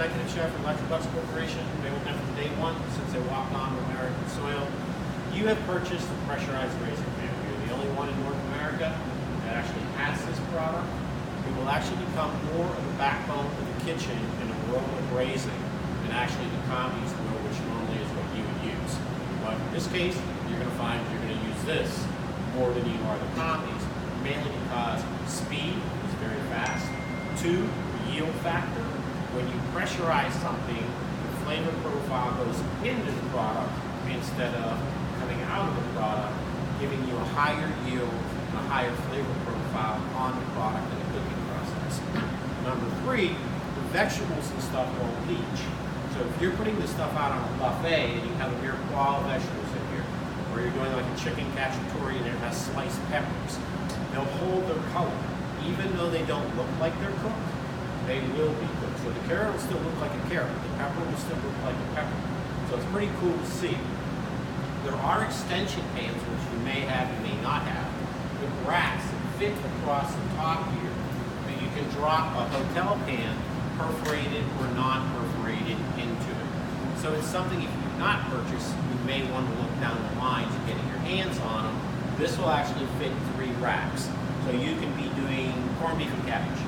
executive chef at Electrolux Corporation. They will have from day one since they walked onto American soil. You have purchased a pressurized raising pan. You're the only one in North America that actually has this product. It will actually become more of the backbone of the kitchen in a world of braising than actually the combi's will, which normally is what you would use. But in this case, you're going to find you're going to use this more than you are the combi's, mainly because speed is very fast. 2, yield factor. When you pressurize something, the flavor profile goes into the product instead of coming out of the product, giving you a higher yield and a higher flavor profile on the product in the cooking process. Number 3, the vegetables and stuff won't leach. So if you're putting this stuff out on a buffet and you have a mirepoix vegetables in here, or you're doing like a chicken cacciatore and it has sliced peppers, they'll hold their color. Even though they don't look like they're cooked, they will be cooked. So the carrot will still look like a carrot. The pepper will still look like a pepper. So it's pretty cool to see. There are extension pans, which you may have, you may not have, with racks that fit across the top here. And you can drop a hotel pan, perforated or non-perforated, into it. So it's something, if you've not purchased, you may want to look down the line to getting your hands on them. This will actually fit 3 racks. So you can be doing corned beef and cabbage.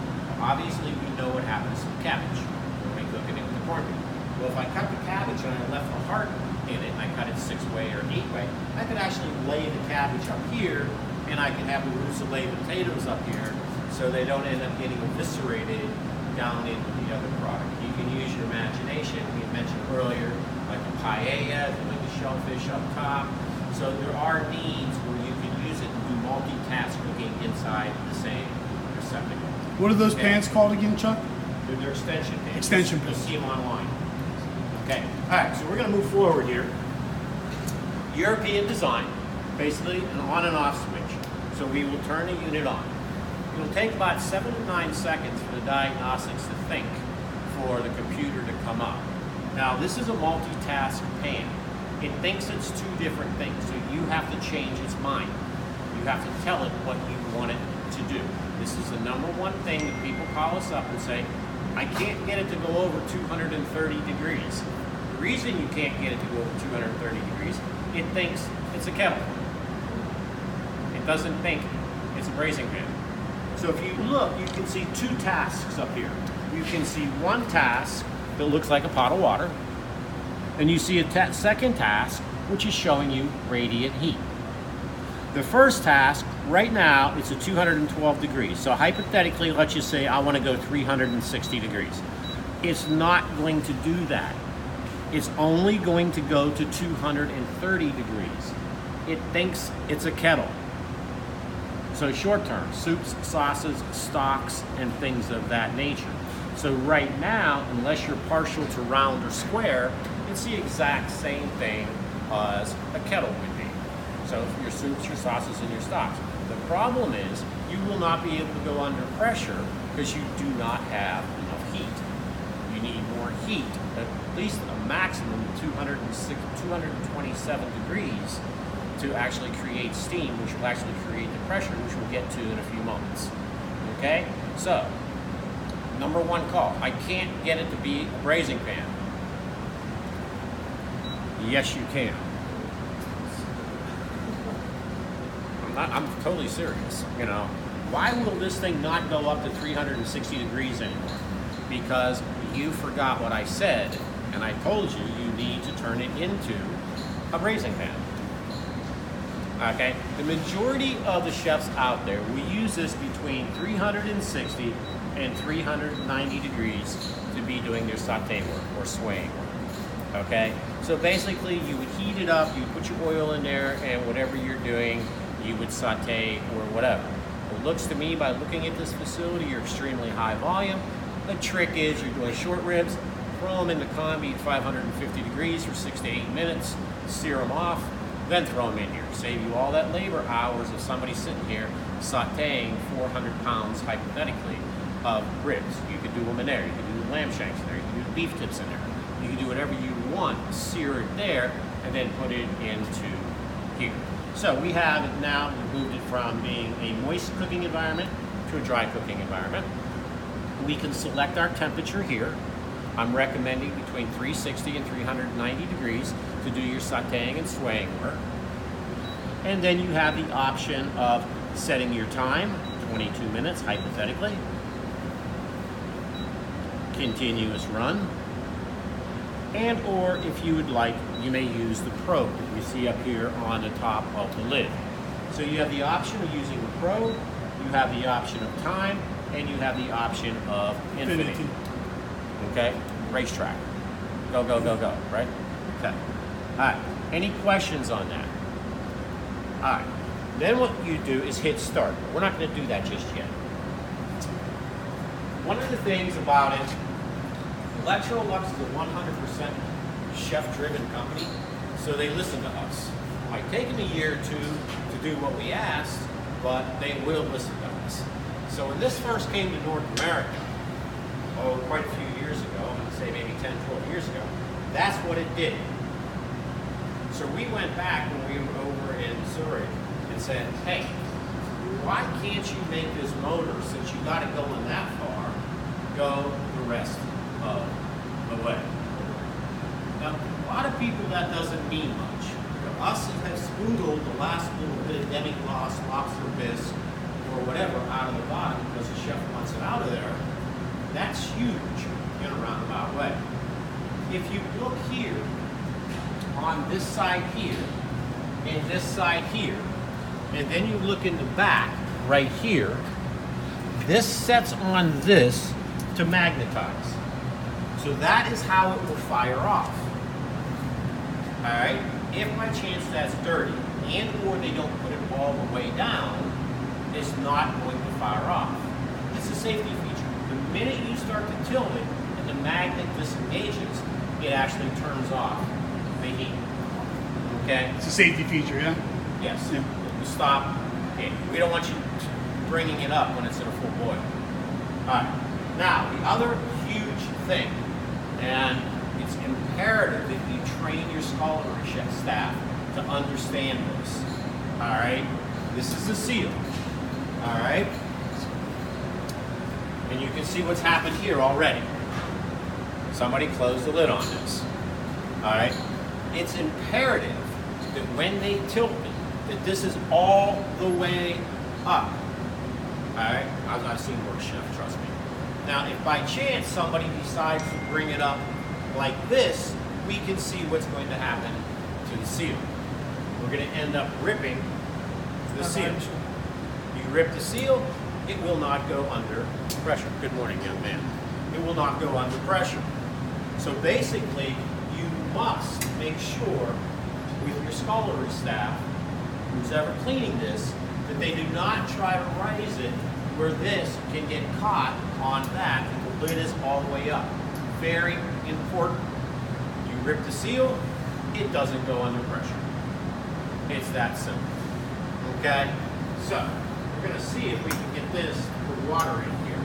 Obviously, we know what happens to cabbage when we cook it with the corned beef. Well, if I cut the cabbage and I left the heart in it, and I cut it 6-way or 8-way, I could actually lay the cabbage up here, and I can have the Russellet potatoes up here, so they don't end up getting eviscerated down into the other product. You can use your imagination. We mentioned earlier, like the paella, like the shellfish up top. So there are needs where you can use it and do multitask cooking inside the same receptacle. What are those pans called again, Chuck? They're extension pans. Extension You'll pans. see them online. Okay. All right. So we're going to move forward here. European design, basically an on and off switch. So we will turn the unit on. It'll take about 7 to 9 seconds for the diagnostics to think for the computer to come up. Now this is a multitask pan. It thinks it's 2 different things, so you have to change its mind. You have to tell it what you want it to do. This is the #1 thing that people call us up and say, I can't get it to go over 230 degrees. The reason you can't get it to go over 230 degrees, it thinks it's a kettle. It doesn't think it's a braising pan. So if you look, you can see 2 tasks up here. You can see one task that looks like a pot of water, and you see a second task which is showing you radiant heat. The first task, right now, it's at 212 degrees. So hypothetically, let's just say I want to go 360 degrees. It's not going to do that. It's only going to go to 230 degrees. It thinks it's a kettle. So short term, soups, sauces, stocks, and things of that nature. So right now, unless you're partial to round or square, it's the exact same thing as a kettle would be. So your soups, your sauces, and your stocks. The problem is you will not be able to go under pressure because you do not have enough heat. You need more heat, at least a maximum of 227 degrees to actually create steam, which will actually create the pressure, which we'll get to in a few moments. Okay? So, #1 call. I can't get it to be a braising pan. Yes, you can. I'm totally serious. You know, why will this thing not go up to 360 degrees anymore? Because you forgot what I said, and I told you you need to turn it into a braising pan. Okay, the majority of the chefs out there, we use this between 360 and 390 degrees to be doing their saute work or swaying work. Okay, so basically you would heat it up, you put your oil in there, and whatever you're doing, you would saute or whatever. It looks to me, by looking at this facility, you're extremely high volume. The trick is you're doing short ribs, throw them in the combi at 550 degrees for 6 to 8 minutes, sear them off, then throw them in here. Save you all that labor hours of somebody sitting here sauteing 400 pounds, hypothetically, of ribs. You could do them in there, you could do the lamb shanks in there, you could do the beef tips in there. You can do whatever you want, sear it there, and then put it into here. So we have it now, we've moved it from being a moist cooking environment to a dry cooking environment. We can select our temperature here. I'm recommending between 360 and 390 degrees to do your sauteing and swaying work. And then you have the option of setting your time, 22 minutes hypothetically. Continuous run. And or if you would like, you may use the probe that you see up here on the top of the lid. So you have the option of using the probe, you have the option of time, and you have the option of infinity. Okay? Racetrack. Go, go, go, go, right? Okay. All right. Any questions on that? All right. Then what you do is hit start. We're not going to do that just yet. One of the things about it, Electrolux is a 100% chef-driven company, so they listen to us. It might take them a year or two to do what we asked, but they will listen to us. So when this first came to North America, quite a few years ago, I'm going to say maybe 10, 12 years ago, that's what it did. So we went back when we were over in Zurich and said, hey, why can't you make this motor, since you got it going that far, go the rest of the way? Now, a lot of people that doesn't mean much. For us who have spoodled the last little bit of demi-glace, lobster bisque, or whatever out of the bottom because the chef wants it out of there, that's huge in a roundabout way. If you look here, on this side here, and this side here, and then you look in the back, right here, this sets on this to magnetize. So that is how it will fire off. All right? If by chance that's dirty, and or they don't put it all the way down, it's not going to fire off. It's a safety feature. The minute you start to tilt it and the magnet disengages, it actually turns off the heat. Okay? It's a safety feature, yeah? Yes. Yeah. You stop. Okay. We don't want you bringing it up when it's in a full boil. All right. Now, the other huge thing, and it's imperative that you train your culinary chef staff to understand this. All right? This is the seal. All right? And you can see what's happened here already. Somebody closed the lid on this. All right? It's imperative that when they tilt it, that this is all the way up. All right? I've seen worse, chef, trust me. Now, if by chance somebody decides to bring it up like this, we can see what's going to happen to the seal. We're going to end up ripping the seal. You rip the seal, it will not go under pressure. Good morning, young man. It will not go under pressure. So basically, you must make sure with your scullery staff, who's ever cleaning this, that they do not try to raise it where this can get caught on that and the lid is all the way up. Very important. You rip the seal, it doesn't go under pressure. It's that simple. Okay? So, we're going to see if we can get this to put water in here.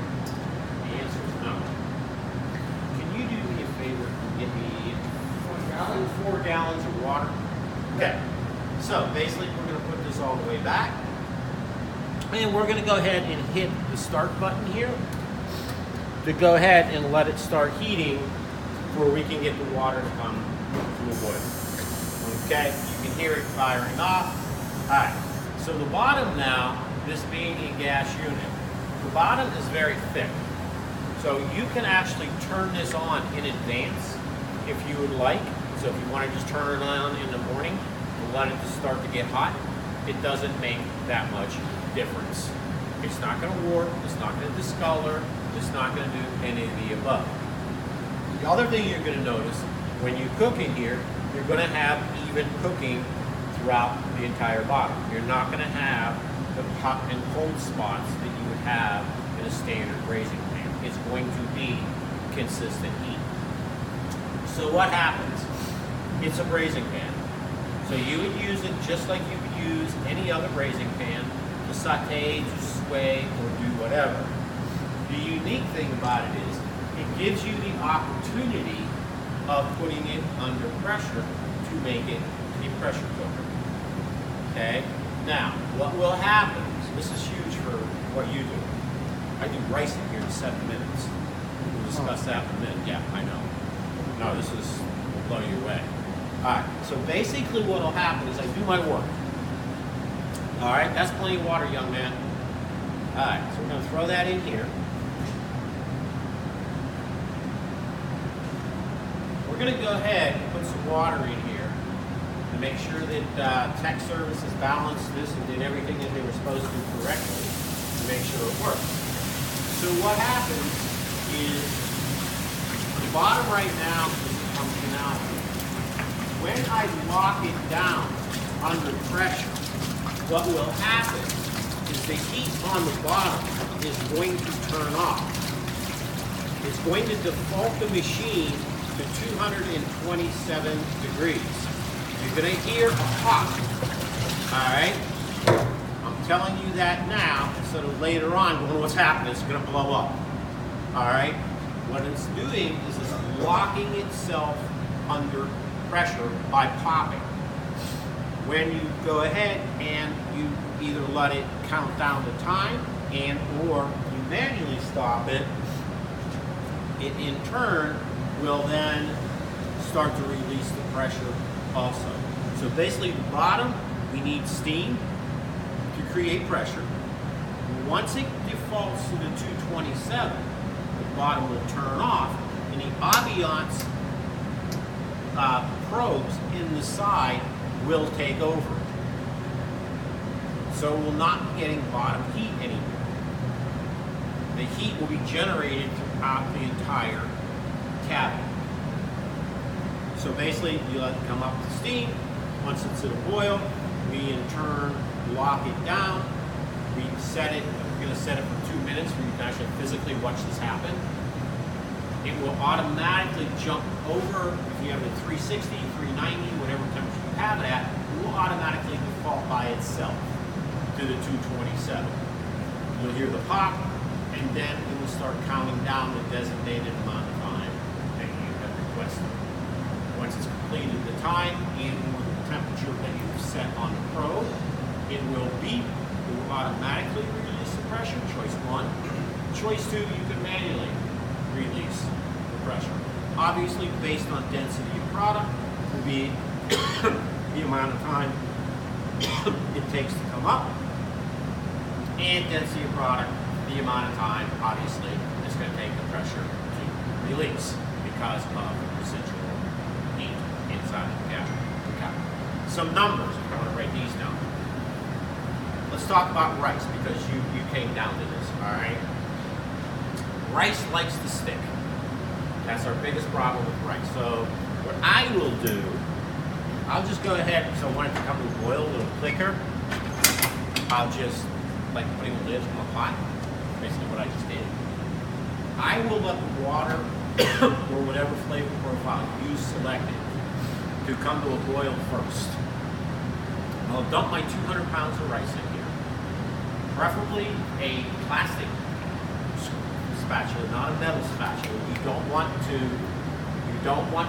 The answer is no. Can you do me a favor and get me 4 gallons of water? Okay. So, basically, we're going to put this all the way back. And we're going to go ahead and hit the start button here to go ahead and let it start heating where we can get the water to come to a boil. Okay, you can hear it firing off. All right, so the bottom now, this being a gas unit, the bottom is very thick. So you can actually turn this on in advance if you would like. So if you want to just turn it on in the morning and let it just start to get hot, it doesn't make that much difference. It's not going to warp, it's not going to discolor, it's not going to do any of the above. The other thing you're going to notice when you cook in here, you're going to have even cooking throughout the entire bottom. You're not going to have the hot and cold spots that you would have in a standard braising pan. It's going to be consistent heat. So what happens? It's a braising pan. So you would use it just like you would use any other braising pan to saute, to sway, or do whatever. The unique thing about it is it gives you the opportunity of putting it under pressure to make it a pressure cooker. Okay? Now, what will happen, this is huge for what you do. I do rice in here in 7 minutes. discuss that in a minute. Yeah, I know. No, this is will blow you away. All right, so basically what will happen is I do my work. All right, that's plenty of water, young man. All right, so we're going to throw that in here. We're going to go ahead and put some water in here to make sure that tech services balanced this and did everything that they were supposed to correctly to make sure it works. So what happens is the bottom right now is functionality. When I lock it down under pressure, what will happen is the heat on the bottom is going to turn off. It's going to default the machine to 227 degrees. You're going to hear a pop. All right? I'm telling you that now instead of later on when what's happening, it's going to blow up. All right? What it's doing is it's locking itself under pressure by popping. When you go ahead and you either let it count down the time and or you manually stop it, it in turn will then start to release the pressure also. So basically the bottom, we need steam to create pressure. Once it defaults to the 227, the bottom will turn off and the Aviance probes in the side will take over. So we'll not be getting bottom heat anymore. The heat will be generated throughout the entire cabin. So basically, you let it come up to steam. Once it's at a boil, we in turn lock it down. We set it, we're going to set it for 2 minutes where you can actually physically watch this happen. It will automatically jump over, if you have it at 360, 390, whatever temperature you have it at, it will automatically default by itself to the 227. You'll hear the pop, and then it will start counting down the designated amount of time that you have requested. Once it's completed the time and the temperature that you've set on the probe, it will beep. It will automatically release the pressure, choice 1. Choice 2, you can manually release the pressure. Obviously, based on density of product, will be the amount of time it takes to come up, and density of product, the amount of time, obviously, it's going to take the pressure to release because of residual heat inside the cabin. Okay. Some numbers, if you want to write these down. Let's talk about rice because you came down to this, all right? Rice likes to stick. That's our biggest problem with rice. So what I will do, I'll just go ahead, so I want it to come to a boil a little quicker. I'll just, like putting the lid on a pot, basically what I just did. I will let the water, or whatever flavor profile you selected, to come to a boil first. I'll dump my 200 pounds of rice in here. Preferably a plastic spatula, not a metal spatula. You don't want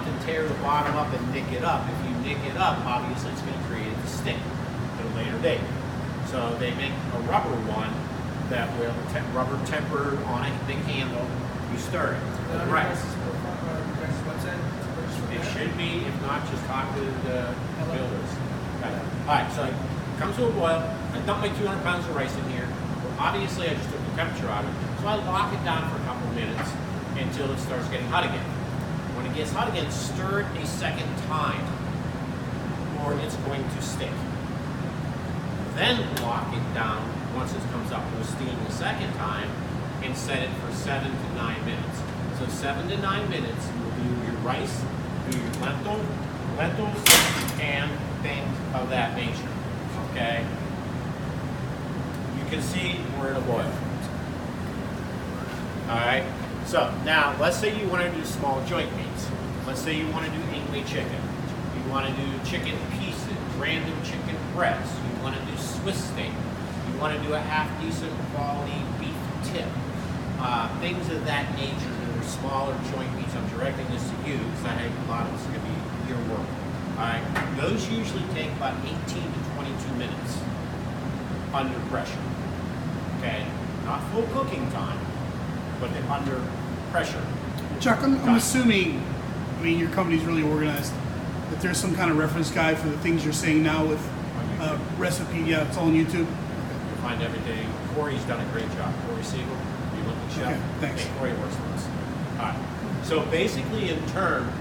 to tear the bottom up and nick it up. If you nick it up, obviously it's going to create a stick at a later date. So they make a rubber one that will rubber tempered on a big handle. You stir it. Right. It should be. If not, just talk to the builders. Okay. All right. So it comes to a boil. I dump my 200 pounds of rice in here. Obviously, I just took the temperature out of it. So I lock it down for a couple of minutes until it starts getting hot again. When it gets hot again, stir it a second time, or it's going to stick. Then lock it down once it comes up to a steam the second time, and set it for 7 to 9 minutes. So 7 to 9 minutes, you will do your rice, do your lentils, and things of that nature. Okay? You can see we're in a boil. Alright? So now let's say you want to do small joint meats. Let's say you want to do Ingwe chicken. You want to do chicken pieces, random chicken breasts. You want to do Swiss steak. You want to do a half decent quality beef tip. Things of that nature that are smaller joint meats. I'm directing this to you because I think a lot of this is going to be your work. Alright? Those usually take about 18 to 22 minutes under pressure. Okay? Not full cooking time, but under pressure Chuck, I'm assuming, I mean, your company's really organized, that there's some kind of reference guide for the things you're saying now with recipe. Yeah, it's all on YouTube. You'll find everything. Corey's done a great job. Corey Siegel, the Olympic chef. Okay, thanks. Okay, Corey works for us. All right. So basically, in turn,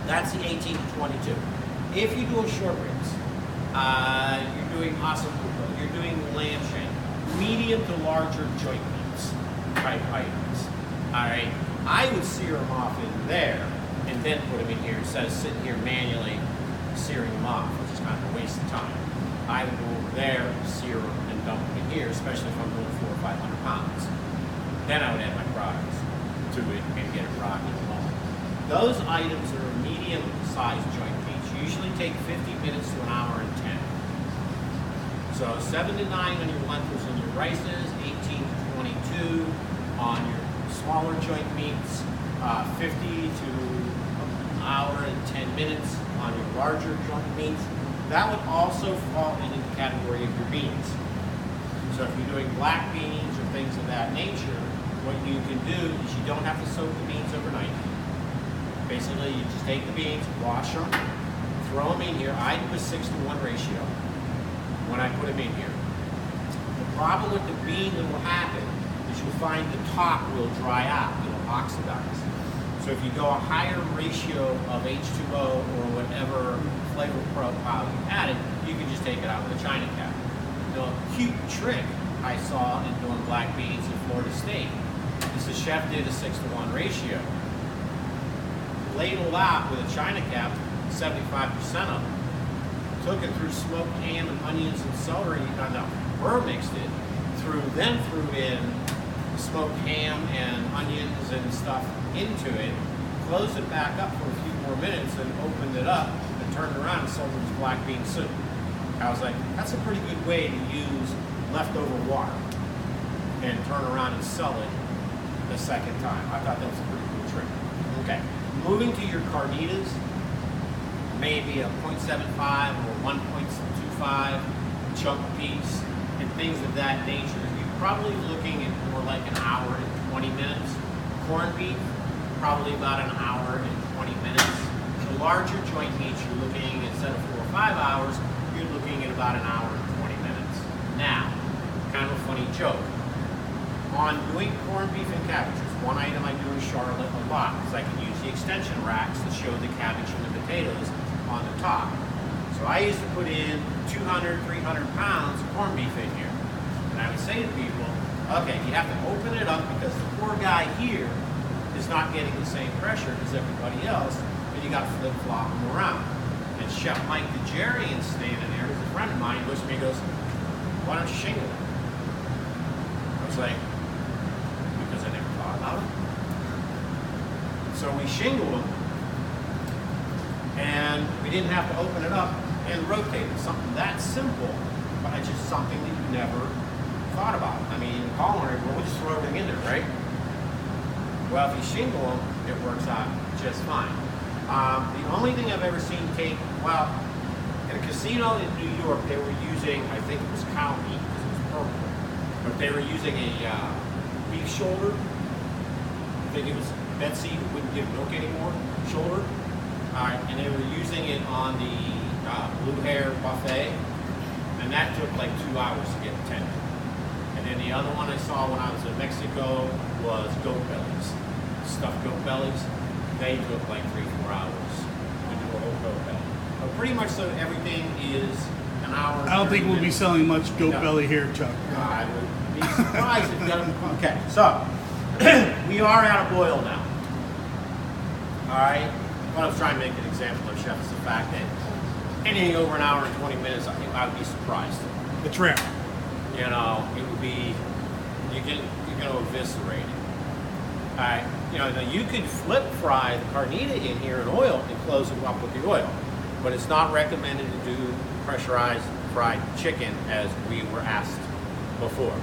that's the 18 to 22. If you do a short ribs, you're doing ossobuco, you're doing lamb shank, medium to larger joint meats type items. All right. I would sear them off in there and then put them in here instead of sitting here manually searing them off, which is kind of a waste of time. I would go over there, sear them, and dump them in here, especially if I'm doing 400 or 500 pounds. Then I would add my products to it and get it rocking along. Those items that are medium-sized joint meats usually take 50 minutes to an hour and 10. So 7 to 9 on your lentils and your rices, 18 to 22 on your smaller joint meats, 50 to an hour and 10 minutes on your larger joint meats. That would also fall into the category of your beans. So if you're doing black beans or things of that nature, what you can do is you don't have to soak the beans overnight. Basically, you just take the beans, wash them, throw them in here. I do a 6-to-1 ratio when I put them in here. The problem with the bean that will happen is you'll find the top will dry out, it'll oxidize. So if you go a higher ratio of H2O or whatever flavor profile you added, you can just take it out with a china cap. Now, a cute trick I saw in doing black beans in Florida State is the chef did a 6-to-1 ratio. Ladled out with a china cap, 75% of it. Took it through smoked ham and onions and celery, burr mixed it, then threw in smoked ham and onions and stuff into it, closed it back up for a few more minutes and opened it up and turned around and sold it as black bean soup. I was like, that's a pretty good way to use leftover water and turn around and sell it the second time. I thought that was a pretty cool trick. Okay, moving to your carnitas, maybe a 0.75 or 1.25 chunk piece and things of that nature. You're probably looking at more like an hour and 20 minutes. Corned beef, probably about an hour and 20 minutes. The larger joint meats, you're looking, instead of 4 or 5 hours, you're looking at about an hour and 20 minutes. Now, kind of a funny joke. On doing corned beef and cabbages, one item I do in Charlotte a lot is I can use the extension racks to show the cabbage and the potatoes on the top. So I used to put in 200, 300 pounds of corned beef in here. And I would say to people, okay, you have to open it up because the poor guy here is not getting the same pressure as everybody else, and you got to flip-flop them around. And Chef Mike DeJarian standing there, who's a friend of mine, looks at me and goes, why don't you shingle it? I was like, because I never thought about it. So we shingled them, and we didn't have to open it up and rotate it. Something that simple, but it's just something that you never thought about. I mean, culinary, well, we'll just throw everything in there, right? Well, if you shingle them, it works out just fine. The only thing I've ever seen take, well, in a casino in New York, they were using, I think it was cow meat because it was purple, but they were using a beef shoulder. I think it was Betsy, who wouldn't give milk anymore, shoulder. And they were using it on the Blue Hair buffet, and that took like 2 hours to get tender. And then the other one I saw when I was in Mexico was goat bellies, stuffed goat bellies. They took like 3-4 hours to do a whole goat belly. But pretty much so everything is an hour. I don't think we'll be selling much goat belly here, Chuck. I would be surprised if you got them. Okay, so we are at a boil now. All right. What I was trying to make an example of, Chef, is the fact that anything over an hour and 20 minutes, I would be surprised. The trap. You know, it would be, you're going to eviscerate it. All right. You know, now you could flip fry the carnita in here in oil and close it up with the oil, but it's not recommended to do pressurized fried chicken as we were asked before.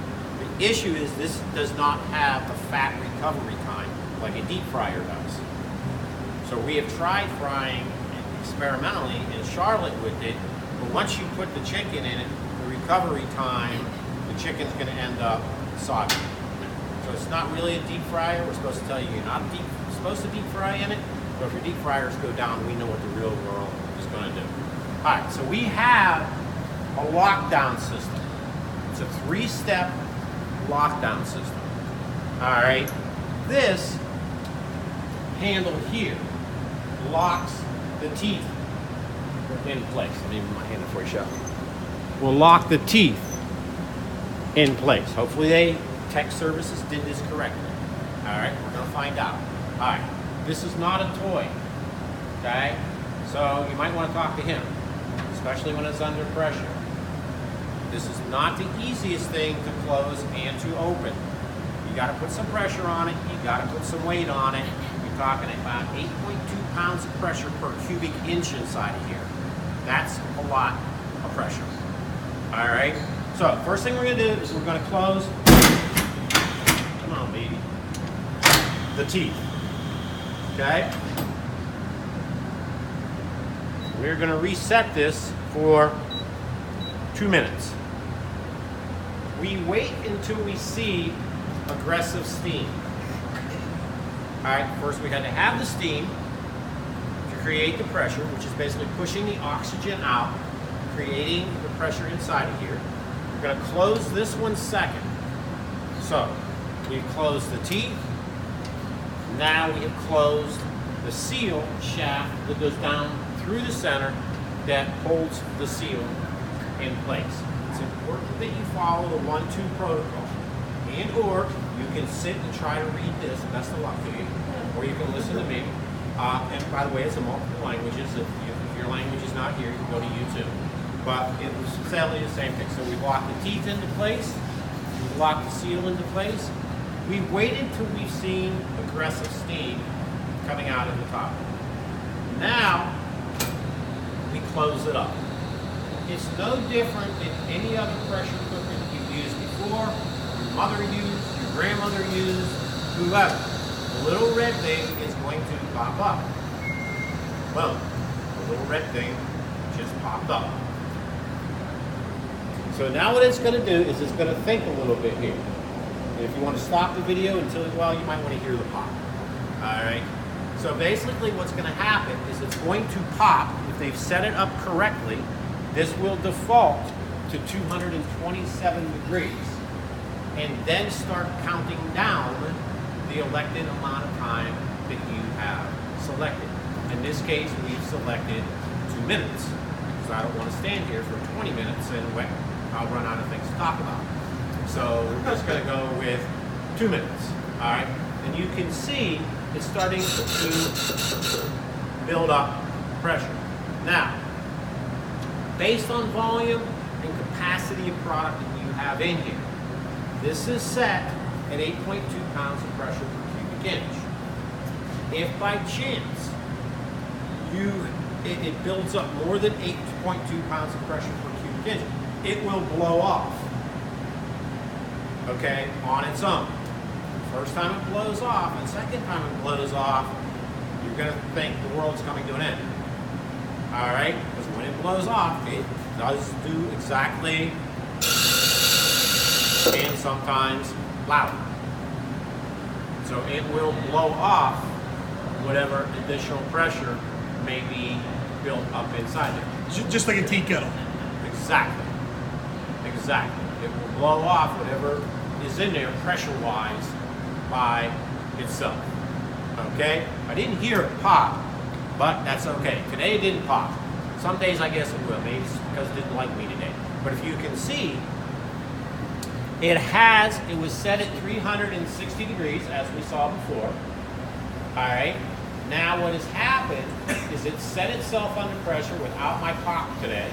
The issue is this does not have a fat recovery time like a deep fryer does. So we have tried frying experimentally in Charlotte with it, but once you put the chicken in it, the recovery time, the chicken's going to end up soggy. So it's not really a deep fryer. We're supposed to tell you you're not supposed to deep fry in it, but if your deep fryers go down, we know what the real world is going to do. All right, so we have a lockdown system. It's a 3-step lockdown system. All right, this handle here locks the teeth in place. Let me move my hand before you show. Will lock the teeth in place. Hopefully tech services did this correctly. All right, we're gonna find out. All right, this is not a toy, okay? So you might wanna talk to him, especially when it's under pressure. This is not the easiest thing to close and to open. You gotta put some pressure on it, you gotta put some weight on it. You're talking about 8.2 pounds of pressure per cubic inch inside of here. That's a lot of pressure. All right, so first thing we're gonna do is we're gonna close, come on baby, the teeth, okay? We're gonna reset this for 2 minutes. We wait until we see aggressive steam. All right, first we had to have the steam to create the pressure, which is basically pushing the oxygen out, creating the pressure inside of here. We're gonna close this one second. So, we've closed the teeth. Now we have closed the seal shaft that goes down through the center that holds the seal in place. It's important that you follow the 1-2 protocol. And or you can sit and try to read this, best of luck to you, or you can listen to me. And by the way, it's in multiple languages. If your language is not here, you can go to YouTube. But it was sadly the same thing. So we locked the teeth into place, we locked the seal into place. We waited till we've seen aggressive steam coming out of the top. Now, we close it up. It's no different than any other pressure cooker that you've used before, your mother used, your grandmother used, whoever. The little red thing is going to pop up. Boom. The little red thing just popped up. So now what it's going to do is it's going to think a little bit here. And if you want to stop the video until, well, you might want to hear the pop. All right. So basically what's going to happen is it's going to pop. If they've set it up correctly, this will default to 227 degrees and then start counting down the elected amount of time that you have selected. In this case, we've selected 2 minutes because I don't want to stand here for 20 minutes and I'll run out of things to talk about. So we're just going to go with 2 minutes, all right? And you can see it's starting to build up pressure. Now, based on volume and capacity of product that you have in here, this is set at 8.2 pounds of pressure per cubic inch. If by chance it builds up more than 8.2 pounds of pressure per cubic inch, it will blow off, okay, on its own. First time it blows off, and second time it blows off, you're going to think the world's coming to an end. All right, because when it blows off, it does do exactly, and sometimes louder. So it will blow off whatever additional pressure may be built up inside there. Just like a tea kettle. Exactly. Exactly. It will blow off whatever is in there pressure-wise by itself. Okay? I didn't hear it pop, but that's okay. Today it didn't pop. Some days I guess it will. Maybe it's because it didn't like me today. But if you can see, it was set at 360 degrees, as we saw before. All right. Now what has happened is it set itself under pressure without my pop today.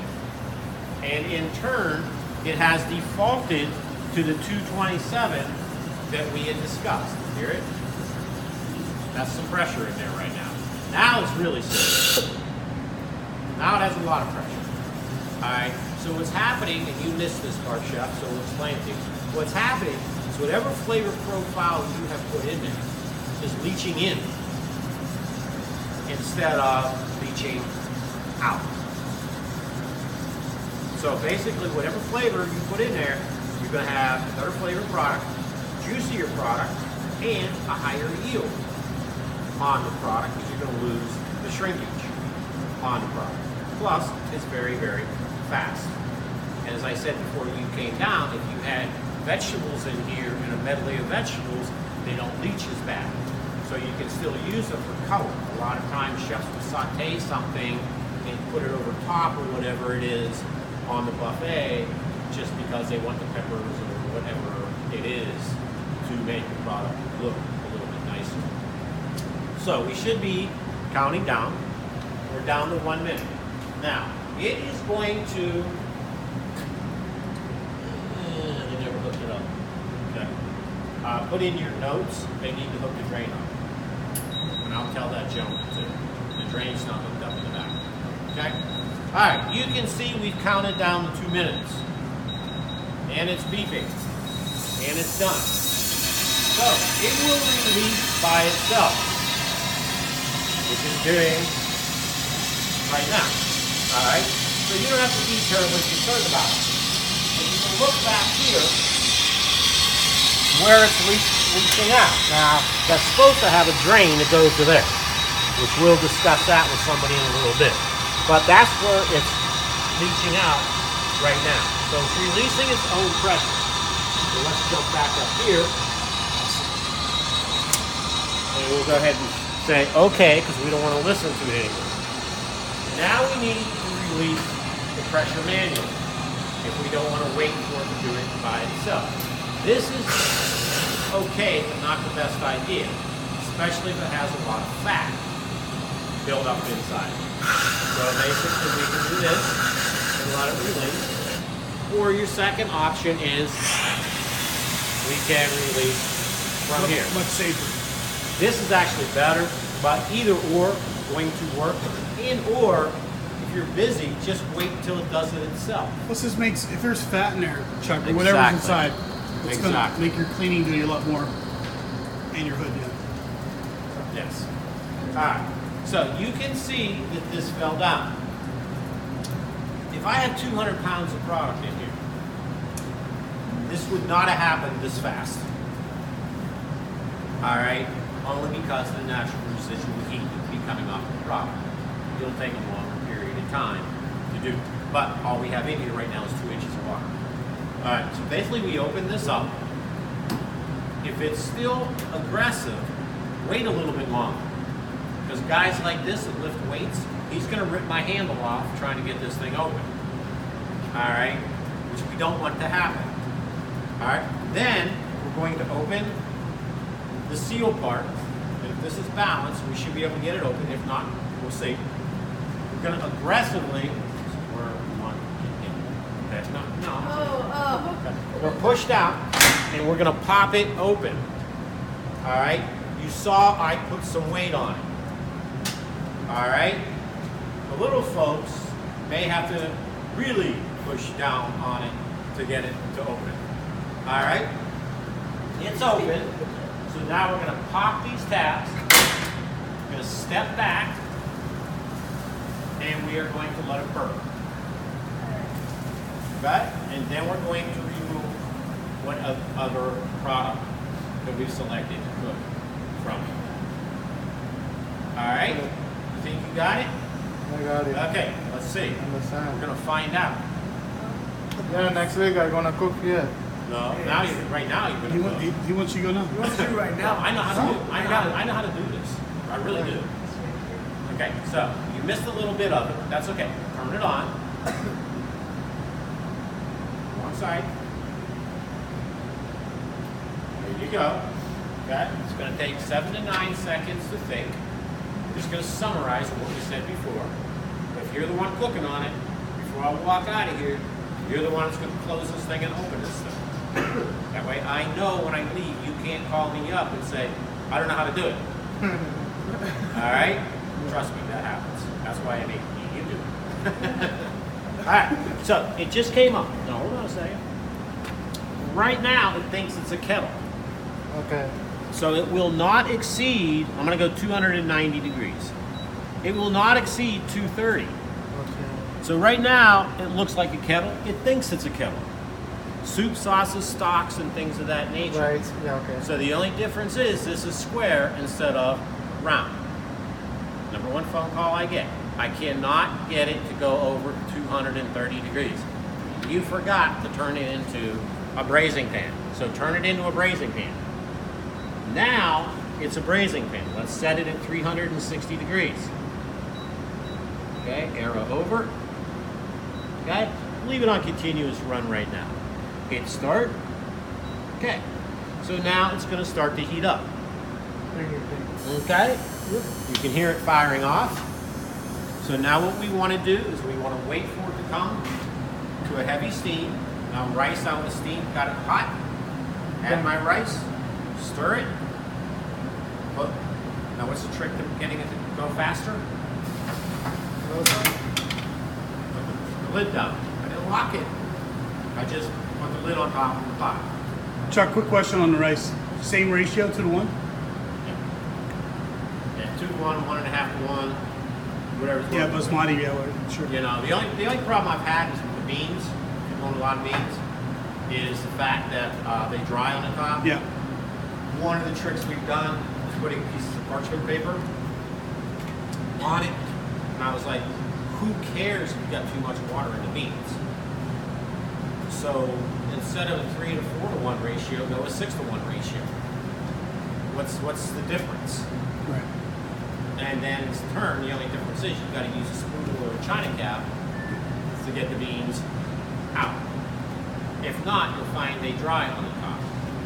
And in turn, it has defaulted to the 227 that we had discussed. Hear it? That's some pressure in there right now. Now it's really serious. Now it has a lot of pressure. All right. So what's happening, and you missed this part, Chef, so we'll explain to you. What's happening is whatever flavor profile you have put in there is leaching in instead of leaching out. So basically, whatever flavor you put in there, you're going to have a better flavored product, juicier product, and a higher yield. on the product because you're going to lose the shrinkage on the product. Plus, it's very, very fast. And as I said before you came down, if you had vegetables in here and a medley of vegetables, they don't leach as bad. So you can still use them for color. A lot of times chefs will saute something and put it over top or whatever it is on the buffet just because they want the peppers or whatever it is to make the product look a little bit nicer. So we should be counting down. We're down to 1 minute. Now, it is going to, they never hooked it up. Okay. Put in your notes, they need to hook the drain up. And I'll tell that gentleman too. The drain's not hooked up in the back. Okay? All right, you can see we've counted down to 2 minutes. And it's beeping. And it's done. So, it will release by itself. Which it's doing right now. All right? So you don't have to be terribly concerned about it. If you can look back here, where it's leaching out. Now, that's supposed to have a drain that goes to there, which we'll discuss that with somebody in a little bit. But that's where it's leaching out right now. So it's releasing its own pressure. So let's jump back up here. And we'll go ahead and say, okay, because we don't want to listen to it anymore. Now we need to release the pressure manually if we don't want to wait for it to do it by itself. This is okay, but not the best idea, especially if it has a lot of fat built up inside. So basically we can do this and let it release. Or your second option is we can release from here. Much safer. This is actually better, but either or going to work. And or if you're busy, just wait until it does it itself. Plus, this makes, if there's fat in there, Chuck, or whatever's inside, it's going to make your cleaning do you a lot more. And your hood, yeah. Yes. All right. So you can see that this fell down. If I had 200 pounds of product in here, this would not have happened this fast. All right? Only because of the natural residual heat that would be coming off the product. It'll take a longer period of time to do. But all we have in here right now is 2 inches of water. All right, so basically we open this up. If it's still aggressive, wait a little bit longer. Because guys like this that lift weights, he's going to rip my handle off trying to get this thing open. All right, which we don't want to happen. All right, then we're going to open the seal part. And if this is balanced, we should be able to get it open. If not, we'll see. We're going to aggressively, okay. We're pushed out, and we're going to pop it open. All right, you saw I put some weight on it. All right, the little folks may have to really push down on it to get it to open. All right, it's open. So now we're going to pop these tabs. We're going to step back, and we are going to let it burn. Okay, and then we're going to remove what other product that we've selected to cook from it. All right. You think you got it? I got it. Okay, let's see. Understand. We're gonna find out. Yeah, next week I'm gonna cook here. No, now you right now you're He, gonna. he wants you to go now. He wants to do right No, now. I know how to do. I know how to do this. I really do. Okay, so you missed a little bit of it. That's okay. Turn it on. One side. There you go. Okay, it's gonna take 7 to 9 seconds to think. I'm just going to summarize what we said before. If you're the one cooking on it, before I walk out of here, you're the one that's going to close this thing and open this thing. That way I know when I leave, you can't call me up and say, I don't know how to do it. All right? Trust me, that happens. That's why I make you do it. All right, so it just came up. Now, hold on a second. Right now, it thinks it's a kettle. Okay. So it will not exceed, I'm going to go 290 degrees. It will not exceed 230. Okay. So right now, it looks like a kettle. It thinks it's a kettle. Soup, sauces, stocks, and things of that nature. Right. Yeah. Okay. So the only difference is this is square instead of around. Number one phone call I get. I cannot get it to go over 230 degrees. You forgot to turn it into a braising pan. So turn it into a braising pan. Now it's a braising pan. Let's set it at 360 degrees. Okay, arrow over. Okay, leave it on continuous run right now. Hit start. Okay, so now it's going to start to heat up. Okay, you can hear it firing off. So now what we want to do is we want to wait for it to come to a heavy steam. Now rice out of the steam, got it hot. Add my rice, stir it. Look. Now what's the trick to getting it to go faster? Put the lid down. I didn't lock it. I just put the lid on top of the pot. Chuck, quick question on the rice. Same ratio to the one? Yeah, 2 to 1, 1.5 to 1, whatever's Yeah, working. basmati, yeah, well, sure. You know, the only problem I've had is with the beans, if you're doing a lot of beans, is the fact that they dry on the top. Yeah. One of the tricks we've done is putting pieces of parchment paper on it. And I was like, who cares if you got too much water in the beans? So instead of a 3 to 4 to 1 ratio, go a 6 to 1 ratio. What's the difference? Right. And then in turn, the only difference is you've got to use a spoon or a china cap to get the beans out. If not, you'll find they dry on the top.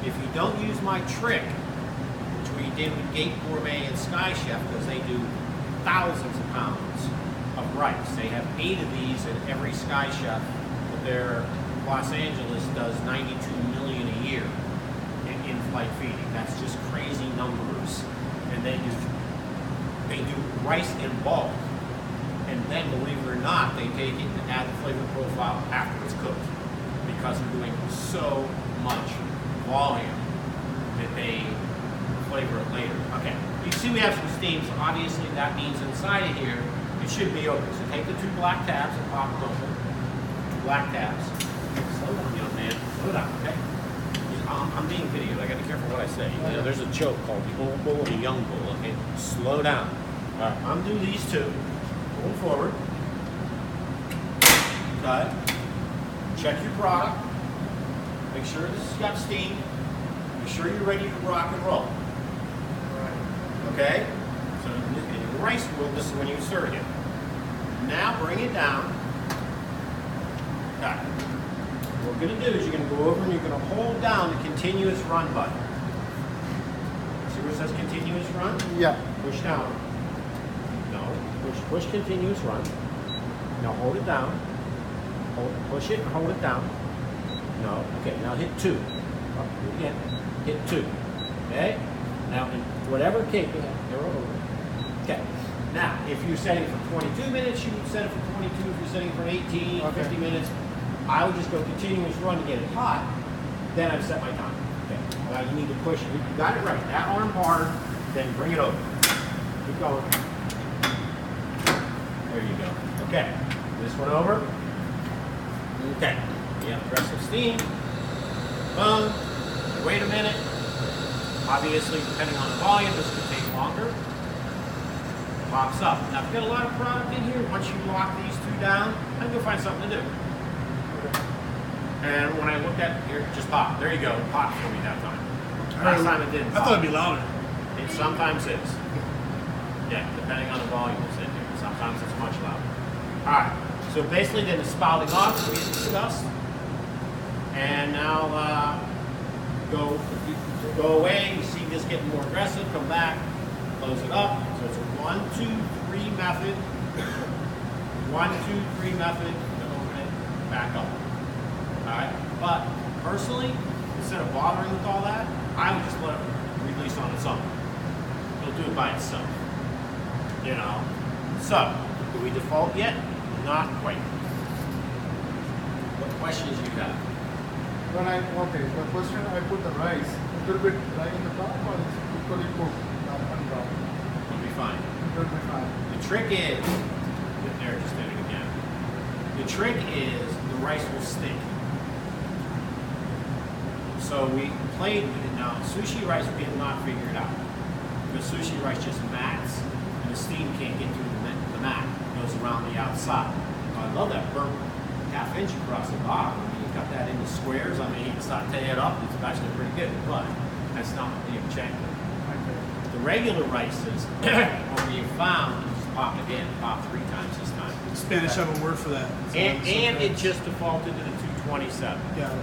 If you don't use my trick, which we did with Gate Gourmet and Sky Chef, because they do thousands of pounds of rice. They have 8 of these in every Sky Chef. Their Los Angeles does 92 million a year in in-flight feeding. That's just crazy numbers. And they do rice in bulk. And then, believe it or not, they take it and add the flavor profile after it's cooked. Because they're doing so much volume that they flavor it later. Okay, you see we have some steam, so obviously that means inside of here, it should be open. So take the 2 black tabs and pop them open. 2 black tabs. Slow down, young man. Slow down, okay? I'm being videoed. I gotta be careful what I say. You know, there's a joke called the old bull and the young bull, okay? Slow down. All right, undo these 2. Pull forward. Okay. Check your product. Make sure this has got steam. Make sure you're ready to rock and roll. Okay? So in your rice world, this is when you stir it. Now bring it down. Okay. What we're going to do is you're going to go over and you're going to hold down the continuous run button. See where it says continuous run? Yeah. Push down. No. Push continuous run. Now hold it down. Push it and hold it down. No. Okay, now hit 2. Up again. Hit 2. Okay? Now in whatever case, arrow over. Okay. Now, if you're setting it for 22 minutes, you would set it for 22. If you're setting it for 18, Okay. 50 minutes, I would just go continuous run to get it hot. Then I've set my time. Okay. Now you need to push. You got it right. That arm hard. Then bring it over. Keep going. There you go. Okay. This one over. Okay. Yeah, aggressive steam. Boom. Wait a minute. Obviously, depending on the volume, this could take longer. Pops up. Now, if you've got a lot of product in here, once you lock these 2 down, I can go find something to do. And when I looked at here, it just popped. There you go. It popped for me that time. Last time it didn't I pop. thought it'd be louder. It sometimes is. Yeah, depending on the volume that's in here. Sometimes it's much louder. All right. So basically, then it's spouting off, as we discussed. And now go away. You see this getting more aggressive. Come back. Close it up. So it's a 1, 2, 3 method. 1, 2, 3 method. Then open it. Back up. All right. But personally, instead of bothering with all that, I would just let it release on its own. It'll do it by itself. You know. So, do we default yet? Not quite. What questions you have? When the question I put the rice, it will be dry in the top or it's equally cooked undrawn? It'll be fine. It will be fine. The trick is, there, just did it again. The trick is the rice will stick. So we played with it. Now, sushi rice, we have not figured out. Because sushi rice just mats, and the steam can't get through the mat. It goes around the outside. I love that burnt half-inch across the bottom. I mean, you cut that into squares. I mean, you can saute it up. It's actually pretty good, but that's not the objective. The regular rices, when you found, you just pop it in, pop 3 times this time. Spanish have a word for that. And it just defaulted to the 227. Yeah.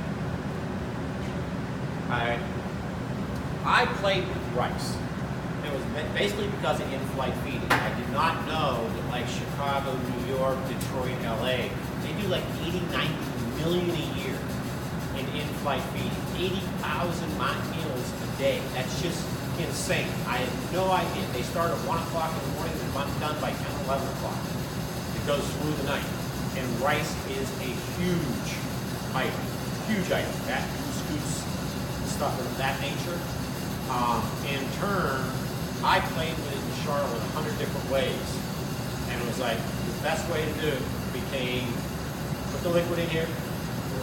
I played with rice. It was basically because of in-flight feeding. I did not know that like Chicago, New York, Detroit, LA, they do like 80, 90 million a year in in-flight feeding. 80,000 meals a day. That's just insane. I had no idea. They start at 1 o'clock in the morning and I'm done by 10, 11 o'clock. It goes through the night. And rice is a huge item. Huge item. That couscous, stuff of that nature. In turn, I played with it in Charlotte 100 different ways. And it was like, the best way to do it became, put the liquid in here,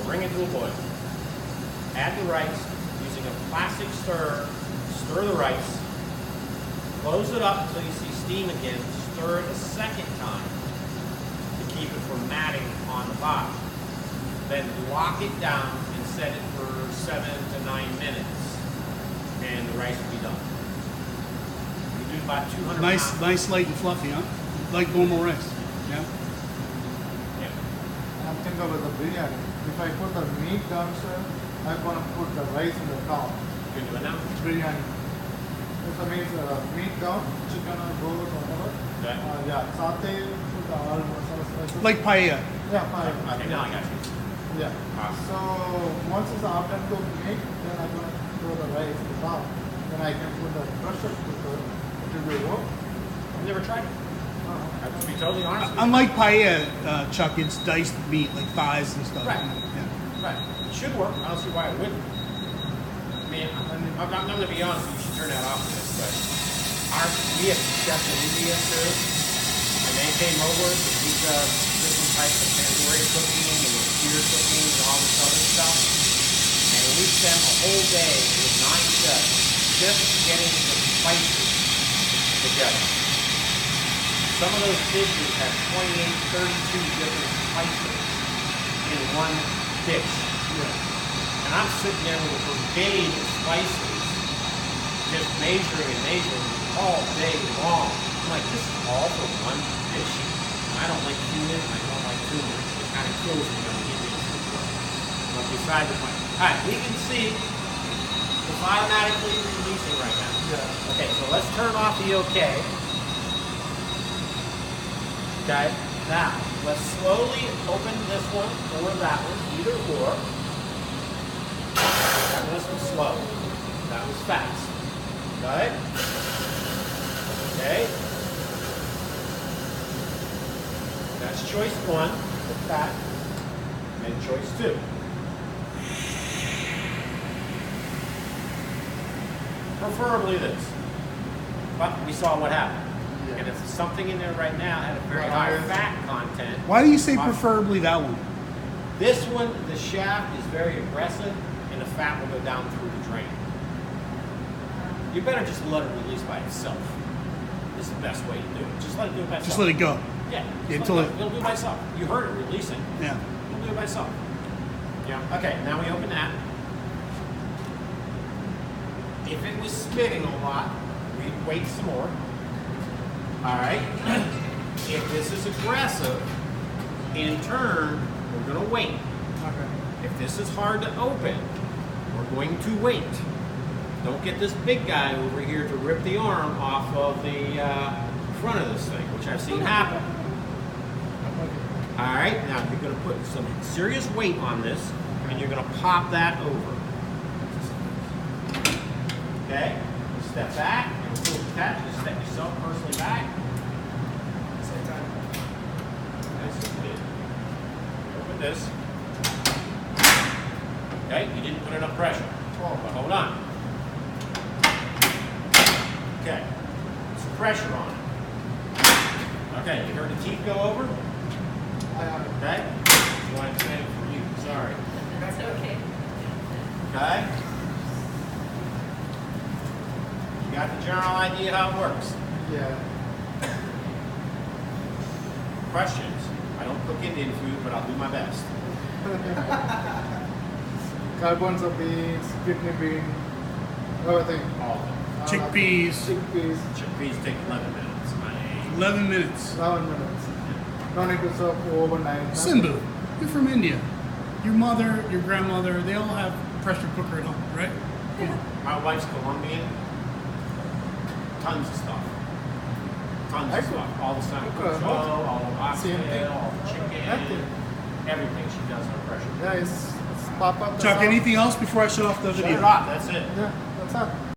bring it to a boil. Add the rice, using a plastic stir, stir the rice, close it up until you see steam again, stir it a second time to keep it from matting on the bottom. Then lock it down and set it for 7 to 9 minutes, and the rice will be done. You do about 200 Nice, pounds. nice, light and fluffy, huh? Like normal rice. Yeah. Yeah. I'm thinking about the biryani. If I put the meat downstairs, I'm gonna put the rice in the top. You can do it now. Biryani. If I mean meat down, chicken or goat or whatever. Okay. Yeah, saute, put the all masala spices. Like paella. Yeah, fine. Okay, now I got you. Yeah. So once it's after to make, then I'm gonna throw the rice in the top. Then I can put the pressure cooker. It will be work. I've never tried it. I have to be totally honest with you. Unlike paella, Chuck, it's diced meat, like thighs and stuff. Right. Yeah. Right. It should work. I don't see why it wouldn't. I mean, I'm going to be honest, you should turn that off for this, but we have chefs in India too, and they came over to teach us different types of tandoori cooking and sear cooking and all this other stuff. And we spent a whole day with 9 chefs just getting the spices together. Some of those dishes have 28, 32 different spices in one dish. And I'm sitting there with a brigade of spices, just measuring all day long. I'm like, this is all for one dish. I don't like cumin, I don't like turmeric. It kind of kills me when I get into the work. But beside the point. Alright, we can see it's automatically releasing right now. Yeah. Okay, so let's turn off the OK. Okay, now let's slowly open this one or that one, either or. That was slow. That was fast. Got it? Okay. That's choice 1, the fat, and choice 2. Preferably this. But we saw what happened. Yeah. And if something in there right now had a very high fat content. Why do you say preferably that one? This one, the shaft is very aggressive, and the fat will go down through the drain. You better just let it release by itself. This is the best way to do it. Just let it do it by itself. Just let it go. Yeah. Yeah, Just until let it- it'll do it by itself. You heard it releasing. Yeah. It'll do it by itself. Yeah. Okay, now we open that. If it was spitting a lot, we'd wait some more. All right. If this is aggressive, in turn, we're going to wait. Okay. If this is hard to open, we're going to wait. Don't get this big guy over here to rip the arm off of the front of this thing, which I've seen happen. All right, now you're going to put some serious weight on this, and you're going to pop that over. Okay, step back, and pull the catch, just step yourself personally back. Same time. That's it. Open this. Okay, you didn't put enough pressure. Oh. But hold on. Okay, put some pressure on it. Okay, you heard the teeth go over? I have it. Okay? You want to it for you, sorry. That's okay. Okay? got the general idea how it works. Yeah. Questions? I don't cook Indian food, but I'll do my best. Garbanzo beans, kidney bean, everything. All of them. Chickpeas. Chickpeas, Chickpeas take 11 minutes. 11 minutes. 11 minutes. No need to soak overnight. Simbu, you're from India. Your mother, your grandmother, they all have pressure cooker at home, right? Come on. My wife's Colombian. Tons of stuff. Tons I of cook. stuff. All the time. Okay. All the Same thing. oxtail, all the chicken. Nothing. Everything she does on pressure. Yeah, it's pop up. Chuck, anything else before I shut off the Shut video? it off. That's it. Yeah, that's it.